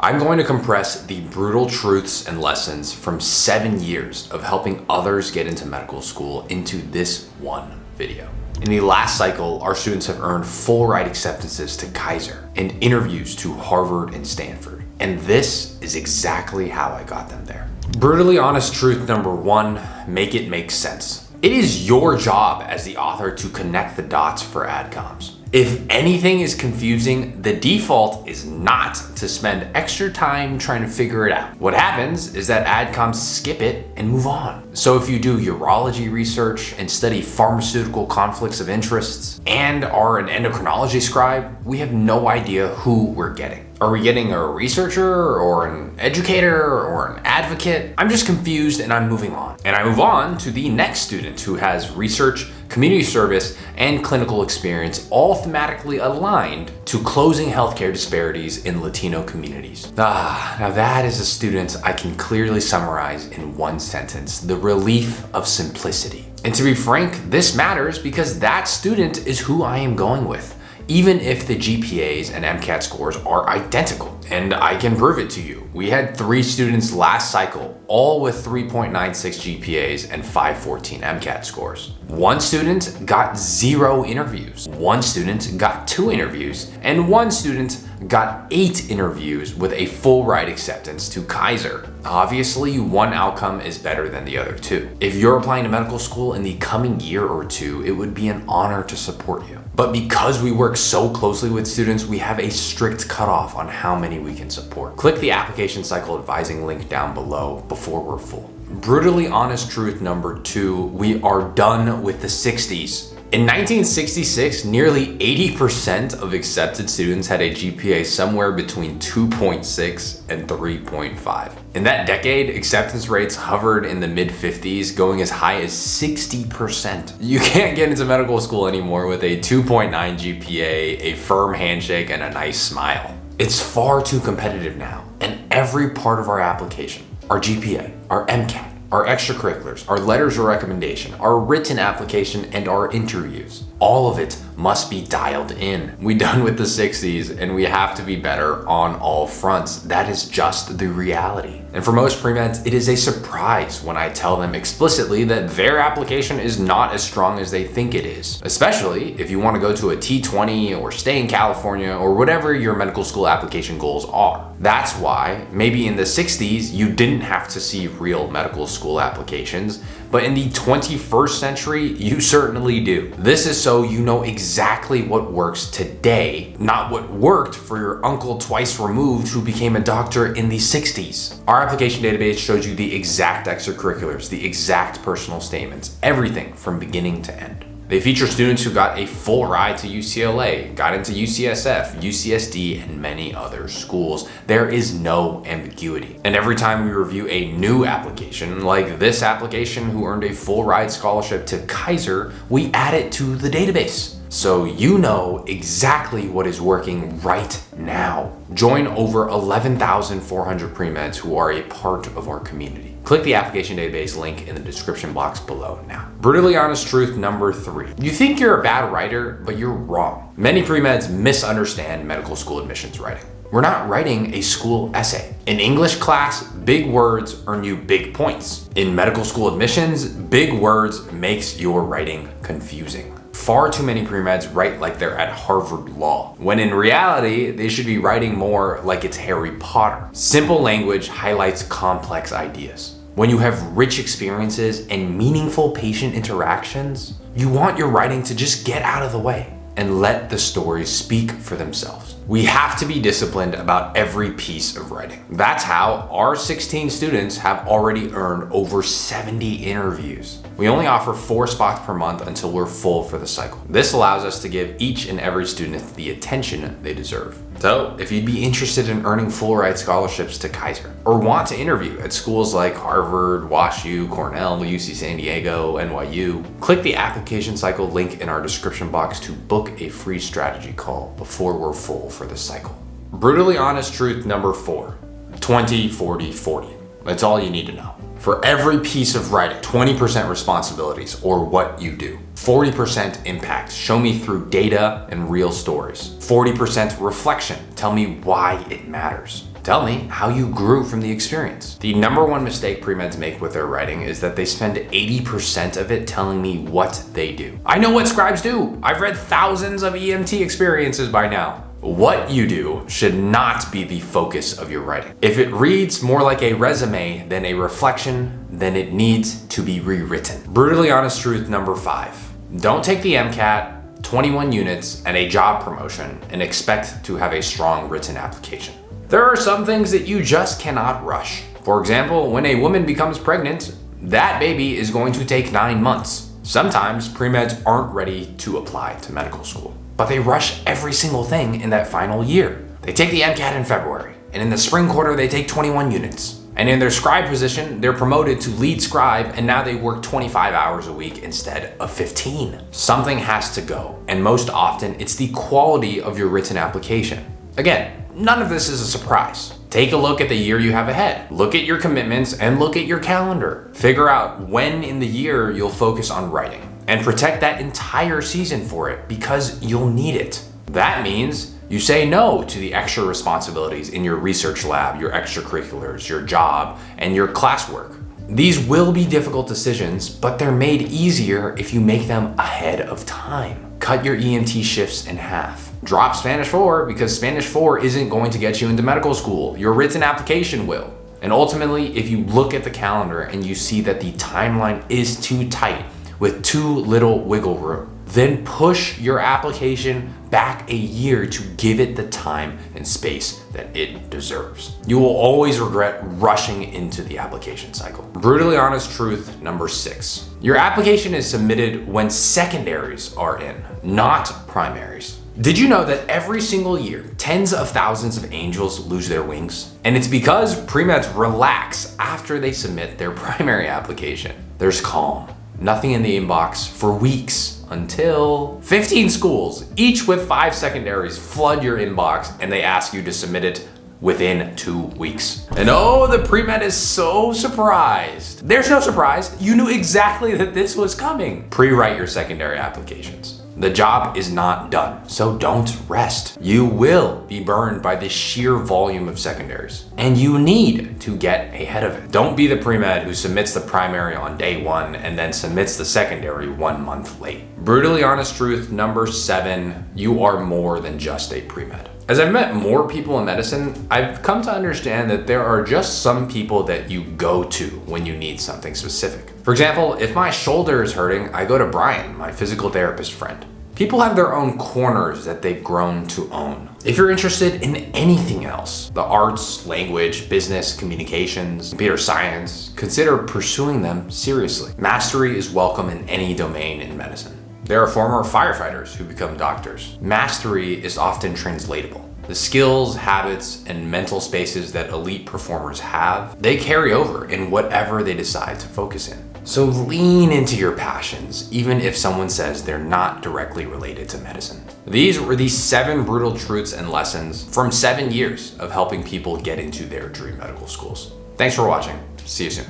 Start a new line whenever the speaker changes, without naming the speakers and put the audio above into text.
I'm going to compress the brutal truths and lessons from 7 years of helping others get into medical school into this one video. In the last cycle, our students have earned full ride acceptances to Kaiser and interviews to Harvard and Stanford. And this is exactly how I got them there. Brutally honest truth number 1, make it make sense. It is your job as the author to connect the dots for adcoms. If anything is confusing, the default is not to spend extra time trying to figure it out. What happens is that adcoms skip it and move on. So if you do urology research and study pharmaceutical conflicts of interests and are an endocrinology scribe, we have no idea who we're getting. Are we getting a researcher or an educator or an advocate? I'm just confused and I'm moving on. And I move on to the next student who has research, community service, and clinical experience all thematically aligned to closing healthcare disparities in Latino communities. Now that is a student I can clearly summarize in one sentence: the relief of simplicity. And to be frank, this matters because that student is who I am going with, even if the GPAs and MCAT scores are identical. And I can prove it to you. We had 3 students last cycle, all with 3.96 GPAs and 514 MCAT scores. 1 student got 0 interviews. 1 student got 2 interviews. And 1 student got 8 interviews with a full ride acceptance to Kaiser. Obviously, one outcome is better than the other 2. If you're applying to medical school in the coming year or 2, it would be an honor to support you. But because we work so closely with students, we have a strict cutoff on how many we can support. Click the application cycle advising link down below before we're full. Brutally honest truth number 2, we are done with the 60s. In 1966, nearly 80% of accepted students had a GPA somewhere between 2.6 and 3.5. In that decade, acceptance rates hovered in the mid-50s, going as high as 60%. You can't get into medical school anymore with a 2.9 GPA, a firm handshake, and a nice smile. It's far too competitive now, and every part of our application, our GPA, our MCAT, our extracurriculars, our letters of recommendation, our written application, and our interviews, all of it must be dialed in. We're done with the 60s and we have to be better on all fronts. That is just the reality. And for most premeds, it is a surprise when I tell them explicitly that their application is not as strong as they think it is, especially if you want to go to a T20 or stay in California or whatever your medical school application goals are. That's why maybe in the 60s, you didn't have to see real medical school applications, but in the 21st century, you certainly do. This is so you know exactly what works today, not what worked for your uncle twice removed who became a doctor in the 60s. Our application database shows you the exact extracurriculars, the exact personal statements, everything from beginning to end. They feature students who got a full ride to UCLA, got into UCSF, UCSD, and many other schools. There is no ambiguity. And every time we review a new application, like this application who earned a full ride scholarship to Kaiser, we add it to the database. So you know exactly what is working right now. Join over 11,400 premeds who are a part of our community. Click the application database link in the description box below now. Brutally honest truth number 3. You think you're a bad writer, but you're wrong. Many premeds misunderstand medical school admissions writing. We're not writing a school essay. In English class, big words earn you big points. In medical school admissions, big words makes your writing confusing. Far too many premeds write like they're at Harvard Law, when in reality, they should be writing more like it's Harry Potter. Simple language highlights complex ideas. When you have rich experiences and meaningful patient interactions, you want your writing to just get out of the way and let the stories speak for themselves. We have to be disciplined about every piece of writing. That's how our 16 students have already earned over 70 interviews. We only offer 4 spots per month until we're full for the cycle. This allows us to give each and every student the attention they deserve. So if you'd be interested in earning full ride scholarships to Kaiser or want to interview at schools like Harvard, WashU, Cornell, UC San Diego, NYU, click the application cycle link in our description box to book a free strategy call before we're full for the cycle. Brutally honest truth number 4, 20, 40, 40. That's all you need to know. For every piece of writing, 20% responsibilities or what you do. 40% impact, show me through data and real stories. 40% reflection, tell me why it matters. Tell me how you grew from the experience. The number one mistake premeds make with their writing is that they spend 80% of it telling me what they do. I know what scribes do. I've read thousands of EMT experiences by now. What you do should not be the focus of your writing. If it reads more like a resume than a reflection, then it needs to be rewritten. Brutally honest truth number 5. Don't take the MCAT, 21 units, and a job promotion and expect to have a strong written application. There are some things that you just cannot rush. For example, when a woman becomes pregnant, that baby is going to take 9 months. Sometimes premeds aren't ready to apply to medical school, but they rush every single thing in that final year. They take the MCAT in February, and in the spring quarter they take 21 units. And in their scribe position, they're promoted to lead scribe, and now they work 25 hours a week instead of 15. Something has to go, and most often it's the quality of your written application. Again, none of this is a surprise. Take a look at the year you have ahead. Look at your commitments and look at your calendar. Figure out when in the year you'll focus on writing and protect that entire season for it because you'll need it. That means you say no to the extra responsibilities in your research lab, your extracurriculars, your job, and your classwork. These will be difficult decisions, but they're made easier if you make them ahead of time. Cut your EMT shifts in half. Drop Spanish 4 because Spanish 4 isn't going to get you into medical school. Your written application will. And ultimately, if you look at the calendar and you see that the timeline is too tight with too little wiggle room, then push your application back a year to give it the time and space that it deserves. You will always regret rushing into the application cycle. Brutally honest truth number 6. Your application is submitted when secondaries are in, not primaries. Did you know that every single year, tens of thousands of angels lose their wings? And it's because premeds relax after they submit their primary application. There's calm, nothing in the inbox for weeks until 15 schools, each with 5 secondaries, flood your inbox and they ask you to submit it within 2 weeks. And oh, the premed is so surprised. There's no surprise. You knew exactly that this was coming. Pre-write your secondary applications. The job is not done, so don't rest. You will be burned by the sheer volume of secondaries, and you need to get ahead of it. Don't be the premed who submits the primary on day 1 and then submits the secondary 1 month late. Brutally honest truth number 7, you are more than just a premed. As I've met more people in medicine, I've come to understand that there are just some people that you go to when you need something specific. For example, if my shoulder is hurting, I go to Brian, my physical therapist friend. People have their own corners that they've grown to own. If you're interested in anything else, the arts, language, business, communications, computer science, consider pursuing them seriously. Mastery is welcome in any domain in medicine. There are former firefighters who become doctors. Mastery is often translatable. The skills, habits, and mental spaces that elite performers have, they carry over in whatever they decide to focus in. So lean into your passions, even if someone says they're not directly related to medicine. These were the 7 brutal truths and lessons from 7 years of helping people get into their dream medical schools. Thanks for watching. See you soon.